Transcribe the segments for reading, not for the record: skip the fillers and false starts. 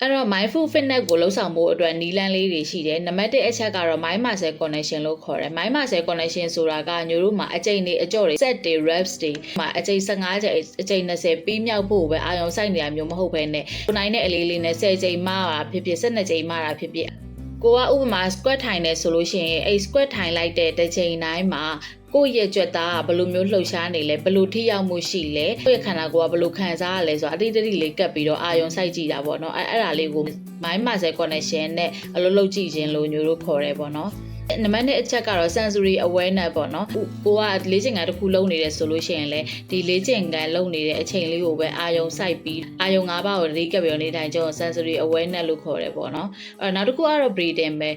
အဲ့တော့ mindful fitness ကိုလှုပ်ဆောင်ဖို့အတွက်နီလန်းလေးတွေရှိတယ်နံပါတ်1အချက်ကတော့ mind muscle connection လို့ခေါ်တယ် mind muscle connection ဆိုတာကညိုတို့မှာအကျိန်တွေအကြော့တွေ set တွေ reps တွေမှာအကျိန်15ကျိန်အကျိန်20ပြီးမြောက်ဖို့ပဲအာရုံစိုက်နေတာမျိုးမဟုတ်ဘဲနဲ့ကိုနိုင်တဲ့အလေးလေးနဲ့10ကျိန်မှတာဖြစ်ဖြစ်12ကျိန်မှတာဖြစ်ဖြစ်ကိုကဥပမာ squat ထိုင်နေဆိုလို့ရှိရင်အဲ့ squat ထိုင်လိုက်တဲ့တစ်ချိန်တိုင်းမှာကိုယ့်ရဲ့ကြွက်သားကဘယ်လိုမျိုးလှုပ်ရှားနေလဲဘယ်လိုထိရောက်မှုရှိလဲကိုယ့်ရဲ့ခန္ဓာကိုယ်ကဘယ်လိုခံစားရလဲဆိုတာအတိအကျလေးကပ်ပြီးတော့အာရုံစိုက်ကြည့်တာပေါ့နော်အဲ့ဒါလေးကို mind muscle connection နဲ့အလုပ်လုပ်ကြည့်ခြင်းလို့ညိုတို့ခေါ်တယ်ပေါ့နော်နံပါတ်1အချက်ကတော့ sensory awareness ပေါ့နော်ကိုကလေ့ကျင့်ခန်းတစ်ခုလုပ်နေတယ်ဆိုလို့ရှိရင်လေဒီလေ့ကျင့်ခန်းလုပ်နေတဲ့အချိန်လေးကိုပဲအာရုံစိုက်ပြီးအာရုံ၅ပါးကိုတတိကပ်ပြီးနေတိုင်းကျတော့ sensory awareness လို့ခေါ်တယ်ပေါ့နော်နောက်တစ်ခုကတော့ breathing ပဲ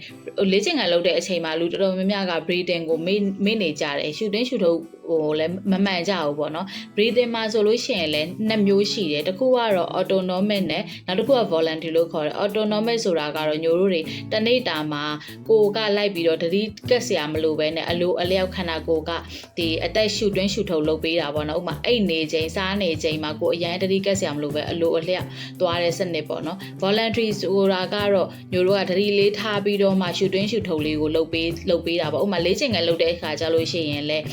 လေ့ကျင့်ခန်းလုပ်တဲ့အချိန်မှာလူတော်တော်များများက breathing ကိုမေ့နေကြတယ်ရှူတင်းရှူထုတ်ဟိုလည်းမမှန်ကြဘူးပေါ့နော် breathing မှာဆိုလို့ရှိရင်လည်းနှစ်မျိုးရှိတယ်တစ်ခုကတော့ autonomic နဲ့နောက်တစ်ခုက voluntary လို့ခေါ်တယ် autonomic ဆိုတာကတော့ညိုတို့တွေတနေ့တာမှာကိုကလိုက်ပြီးတော့တတိကက်စရာမလိုပဲနဲ့အလိုအလျောက်ခန္ဓာကိုယ်ကဒီအတက်ရှူတွင်းရှူထုတ်လုပ်ပေးတာပေါ့နော်ဥပမာအိတ်နေချိန်စားနေချိန်မှာကိုအရန်တတိကက်စရာမလိုပဲအလိုအလျောက်သွားတဲ့စနစ်ပေါ့နော် voluntary ဆိုတာကတော့ညိုတို့ကတတိလေးထားပြီးတော့မှရှူတွင်းရှူထုတ်လေးကိုလုပ်ပေးတာပေါ့ဥပမာလေ့ကျင့်ခန်းလုပ်တဲ့အခါကျလို့ရှိရင်လည်း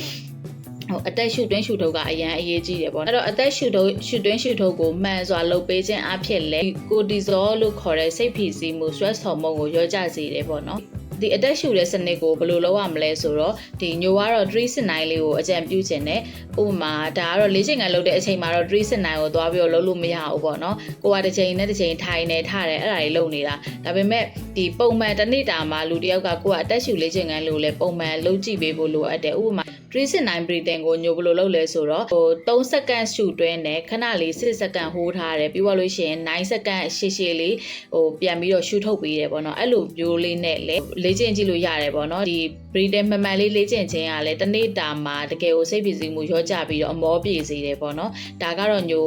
အသက်ရှူတွင်းရှူထုတ်ကအရန်အရေးကြီးတယ်ပေါ့အဲ့တော့အသက်ရှူတွင်းရှူထုတ်ကိုမှန်စွာလုပ်ပေးခြင်းအဖြစ်လဲကိုတီဇောလို့ခေါ်တဲ့စိတ်ဖိစီးမှု stress hormone ကိုလျော့ကျစေတယ်ပေါ့နော်ဒီအသက်ရှူတဲ့စနစ်ကိုဘယ်လိုလုပ်ရမလဲဆိုတော့ဒီညိုကတော့369လေးကိုအကြံပြုခြင်းနဲ့ဥပမာဒါကတော့လေ့ကျင့်ခန်းလုပ်တဲ့အချိန်မှာတော့369ကိုသွားပြီးတော့လုပ်လို့မရဘူးပေါ့နော်ကိုကတစ်ချိန်နဲ့တစ်ချိန်ထိုင်နေထားတယ်အဲ့ဒါတွေလုပ်နေတာဒါပေမဲ့ဒီပုံမှန်တစ်နေ့တာမှာလူတစ်ယောက်ကကိုကအသက်ရှူလေ့ကျင့်ခန်းလို့လဲပုံမှန်လုပ်ကြည့်ပေးဖို့လိုအပ်တယ်ဥပမာ369 breathing ကိုညိုဘယ်လိုလုပ်လဲဆိုတော့ဟို3စက္ကန့်ရှူတွင်းနဲ့ခဏလေး6စက္ကန့်ဟိုးထားတယ်ပြီးသွားလို့ရှိရင်9စက္ကန့်ရှည်လေးဟိုပြန်ပြီးတော့ရှူထုတ်ပေးတယ်ပေါ့နော်အဲ့လိုမျိုးလေးနဲ့လေ့ကျင့်ကြည့်လို့ရတယ်ပေါ့နော်ဒီ breathing မှန်မှန်လေးလေ့ကျင့်ခြင်းကလည်းတစ်နေ့တာမှာတကယ်ကိုစိတ်ဖိစီးမှုရောကြပြီးတော့အမောပြေစေတယ်ပေါ့နော်ဒါကတော့ညို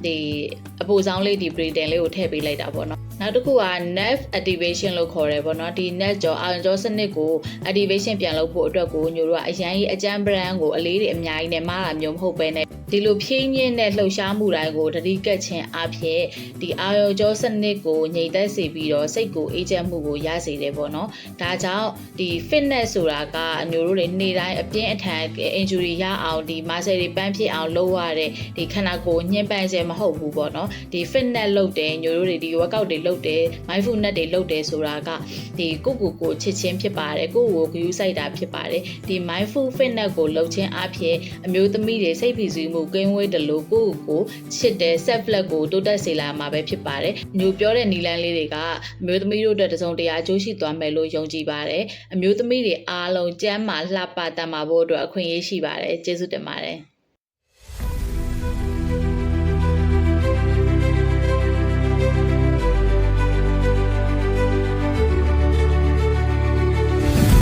ဒီအပူဆောင်လေးဒီ breathing လေးကိုထည့်ပေးလိုက်တာပေါ့နော်နောက်တစ်ခုက nerve activation လို့ခေါ်တယ်ပေါ့နော်ဒီ nerve ကြောအာရုံကြောစနစ်ကို activation ပြန်လုပ်ဖို့အတွက်ကိုညိုတို့ကအရန်ကြီးအကြမ်းပရန်ကိုအလေးတွေအများကြီးနဲ့မားတာမျိုးမဟုတ်ပဲနဲ့ဒီလိုဖြင်းညင်းတဲ့လှုပ်ရှားမှုတိုင်းကိုတတိကက်ခြင်းအဖြစ်ဒီအာရုံကြောစနစ်ကိုငြိမ်သက်စေပြီးတော့စိတ်ကိုအေးချမ်းမှုကိုရစေတယ်ပေါ့နော်ဒါကြောင့်ဒီ fitness ဆိုတာကအမျိုးတို့တွေနေ့တိုင်းအပြင်းအထန် injury ရအောင်ဒီ muscle တွေပန်းဖြစ်အောင်လုပ်ရတဲ့ဒီခန္ဓာကိုယ်ညှဉ်းပန်းခြင်းမဟုတ်ဘူးပေါ့နော်ဒီ fitness လုပ်တယ်ညိုတို့တွေဒီ workout တွေလုပ်တယ် mindfulness တွေလုပ်တယ်ဆိုတာကဒီကိုကိုချစ်ချင်းဖြစ်ပါတယ်ကိုကိုဂရုစိုက်တာဖြစ်ပါတယ်ဒီ mindful fitness ကိုလုပ်ခြင်းအဖြစ်အမျိုးသမီးတွေစိတ်ဖိစီးမှုကင်းဝေးတယ်လို့ကိုချစ်တဲ့ self love ကိုတိုးတက်စေလာမှာပဲဖြစ်ပါတယ်ညိုပြောတဲ့နီလန်းလေးတွေကအမျိုးသမီးတို့အတွက်တစုံတရာအကျိုးရှိသွားမယ်လို့ယုံကြည်ပါတယ်အမျိုးသမီးတွေအားလုံးကျန်းမာလှပတတ်မှာဖို့အတွက်အခွင့်အရေးရှိပါတယ်ကျေးဇူးတင်ပါတယ်